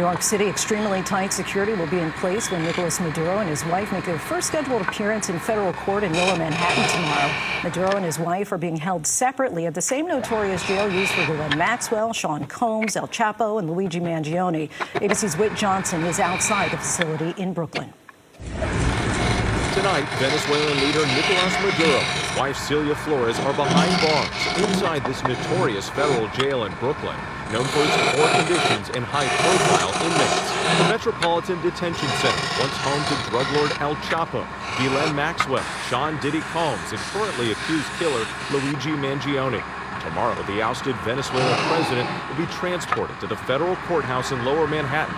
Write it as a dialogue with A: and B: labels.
A: York City, extremely tight security will be in place when Nicolas Maduro and his wife make their first scheduled appearance in federal court in Lower Manhattan tomorrow. Maduro and his wife are being held separately at the same notorious jail used for Ghislaine Maxwell, Sean Combs, El Chapo, and Luigi Mangione. ABC's Whit Johnson is outside the facility in Brooklyn.
B: Tonight, Venezuelan leader Nicolas Maduro and his wife Celia Flores are behind bars inside this notorious federal jail in Brooklyn, known for its poor conditions and high-profile inmates. The Metropolitan Detention Center, once home to drug lord El Chapo, Ghislaine Maxwell, Sean Diddy Combs, and currently accused killer Luigi Mangione. Tomorrow, the ousted Venezuelan president will be transported to the federal courthouse in Lower Manhattan